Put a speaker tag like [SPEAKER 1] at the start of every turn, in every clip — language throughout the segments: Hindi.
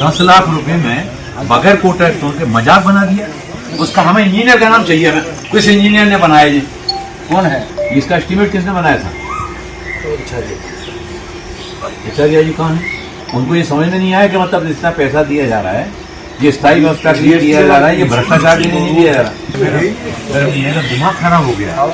[SPEAKER 1] 10 लाख रुपए में बगैर कोटा स्टोन के मजाक बना दिया। उसका हमें इंजीनियर का नाम चाहिए, हमें किस इंजीनियर ने बनाया जी? कौन है इसका एस्टीमेट? किसने बनाया था? आचार्य जी कौन है? उनको ये समझ में नहीं आया कि मतलब इतना पैसा दिया जा रहा है, ये स्थायी व्यवस्था के लिए दिया जा रहा है, ये भ्रष्टाचार के लिए नहीं दिया जा रहा। मेरा दिमाग खराब हो गया।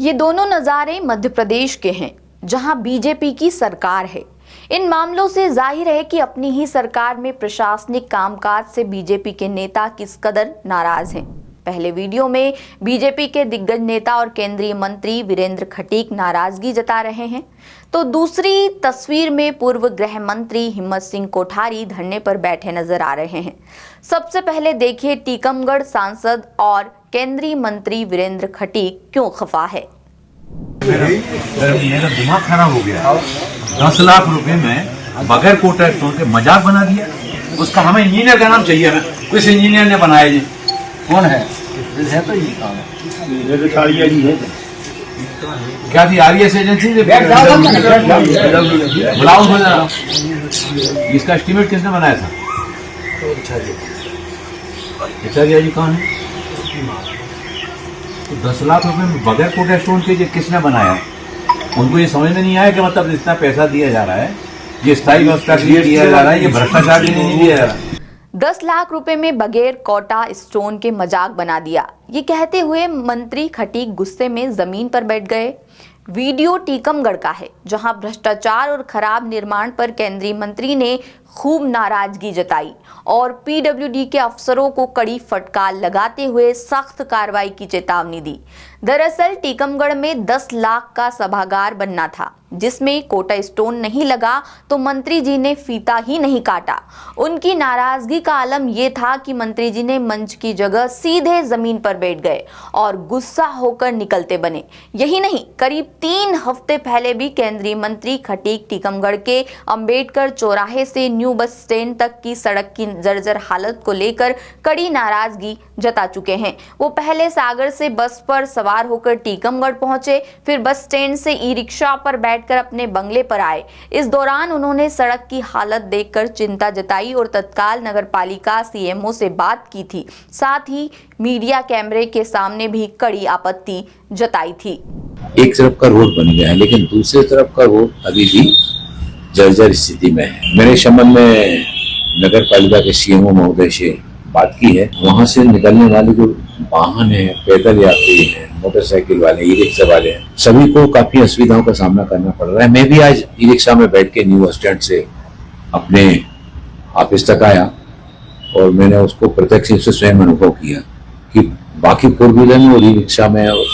[SPEAKER 2] ये दोनों नज़ारे मध्य प्रदेश के हैं, जहां बीजेपी की सरकार है। इन मामलों से जाहिर है कि अपनी ही सरकार में प्रशासनिक कामकाज से बीजेपी के नेता किस कदर नाराज हैं। पहले वीडियो में बीजेपी के दिग्गज नेता और केंद्रीय मंत्री वीरेंद्र खटीक नाराजगी जता रहे हैं, तो दूसरी तस्वीर में पूर्व गृह मंत्री हिम्मत सिंह कोठारी धरने पर बैठे नजर आ रहे हैं। सबसे पहले देखिए टीकमगढ़ सांसद और केंद्रीय मंत्री वीरेंद्र खटीक क्यों खफा है।
[SPEAKER 1] मेरा दिमाग खराब हो गया। 10 लाख रुपए में बगैर कोटा स्टोन के मजाक बना दिया। उसका हमें इंजीनियर का नाम चाहिए, हमें किस इंजीनियर ने बनाया जी? कौन है? तो ये काम है क्या थी? आरईएस एजेंसी से बुलाओ हो जाना। इसका एस्टीमेट किसने बनाया था? आचार्य जी कौन है? तो 10 लाख रुपए में बगैर कोटा स्टोन के किसने बनाया? उनको ये समझ में नहीं आया कि मतलब इतना पैसा दिया जा रहा है, ये स्थायी व्यवस्था के लिए दिया जा रहा है, ये भ्रष्टाचार के लिए नहीं दिया जा रहा।
[SPEAKER 2] 10 लाख रुपए में बगैर कोटा स्टोन के मजाक बना दिया, ये कहते हुए मंत्री खटीक गुस्से में जमीन पर बैठ गए। वीडियो टीकमगढ़ का है, जहां भ्रष्टाचार और खराब निर्माण पर केंद्रीय मंत्री ने खूब नाराजगी जताई और पीडब्ल्यूडी के अफसरों को कड़ी फटकार लगाते हुए सख्त कार्रवाई की चेतावनी दी। दरअसल टीकमगढ़ में 10 लाख का सभागार बनना था, जिसमें कोटा स्टोन नहीं लगा तो मंत्री जी ने फीता ही नहीं काटा। उनकी नाराजगी का आलम यह था कि मंत्री जी ने मंच की जगह सीधे जमीन पर बैठ गए और गुस्सा होकर निकलते बने। यही नहीं, करीब 3 हफ्ते पहले भी केंद्रीय मंत्री खटीक टीकमगढ़ के अंबेडकर चौराहे से न्यू बस स्टैंड तक की सड़क की जर्जर हालत को लेकर कड़ी नाराजगी जता चुके हैं। वो पहले सागर से बस पर सवार होकर टीकमगढ़ पहुंचे, फिर बस स्टैंड से ई रिक्शा पर बैठकर अपने बंगले पर आए। इस दौरान उन्होंने सड़क की हालत देखकर चिंता जताई और तत्काल नगरपालिका सीएमओ से बात की थी। साथ ही मीडिया कैमरे के सामने भी कड़ी आपत्ति जताई थी।
[SPEAKER 3] एक तरफ का रोड बन गया है, लेकिन दूसरी तरफ का रोड अभी भी जर्जर स्थिति में है। मैंने इस संबंध में नगर पालिका के सीएमओ महोदय से बात की है। वहां से निकलने वाले जो वाहन है, पैदल यात्री हैं, मोटरसाइकिल वाले, ई रिक्शा वाले हैं, सभी को काफी असुविधाओं का सामना करना पड़ रहा है। मैं भी आज ई रिक्शा में बैठ के न्यू बस स्टैंड से अपने ऑफिस तक आया और मैंने उसको प्रत्यक्ष रूप से स्वयं अनुभव किया कि बाकी 4 व्हीलर में और ई रिक्शा में और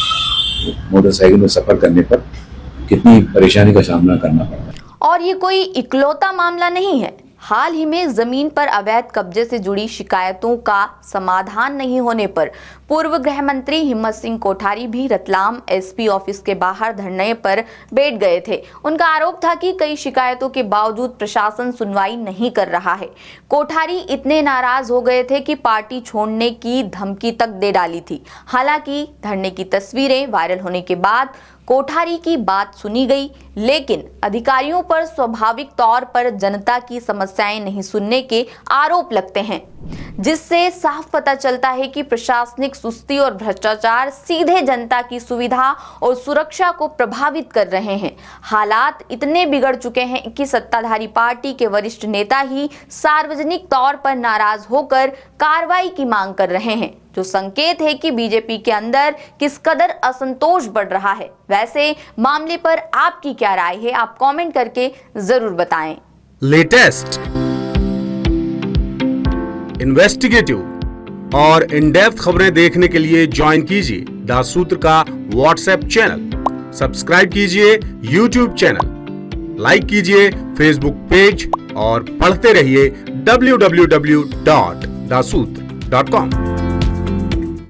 [SPEAKER 3] मोटरसाइकिल में सफर करने पर कितनी परेशानी का सामना करना पड़ रहा है।
[SPEAKER 2] और ये कोई इकलौता मामला नहीं है। हाल ही में जमीन पर अवैध कब्जे से जुड़ी शिकायतों का समाधान नहीं होने पर पूर्व गृह मंत्री हिम्मत सिंह कोठारी भी रतलाम एसपी ऑफिस के बाहर धरने पर बैठ गए थे। उनका आरोप था कि कई शिकायतों के बावजूद प्रशासन सुनवाई नहीं कर रहा है। कोठारी इतने नाराज हो गए थे कि पार्टी छोड़ने की धमकी तक दे डाली थी। हालांकि धरने की तस्वीरें वायरल होने के बाद कोठारी की बात सुनी गई, लेकिन अधिकारियों पर स्वाभाविक तौर पर जनता की समस्याएं नहीं सुनने के आरोप लगते हैं, जिससे साफ पता चलता है कि प्रशासनिक सुस्ती और भ्रष्टाचार सीधे जनता की सुविधा और सुरक्षा को प्रभावित कर रहे हैं। हालात इतने बिगड़ चुके हैं कि सत्ताधारी पार्टी के वरिष्ठ नेता ही सार्वजनिक तौर पर नाराज होकर कार्रवाई की मांग कर रहे हैं, जो संकेत है कि बीजेपी के अंदर किस कदर असंतोष बढ़ रहा है। वैसे मामले पर आपकी क्या राय है? आप कमेंट करके जरूर बताएं।
[SPEAKER 4] लेटेस्ट, इन्वेस्टिगेटिव और इन डेप्थ खबरें देखने के लिए ज्वाइन कीजिए दासूत्र का व्हाट्सएप चैनल, सब्सक्राइब कीजिए यूट्यूब चैनल, लाइक कीजिए फेसबुक पेज और पढ़ते रहिए www.dasutra.com।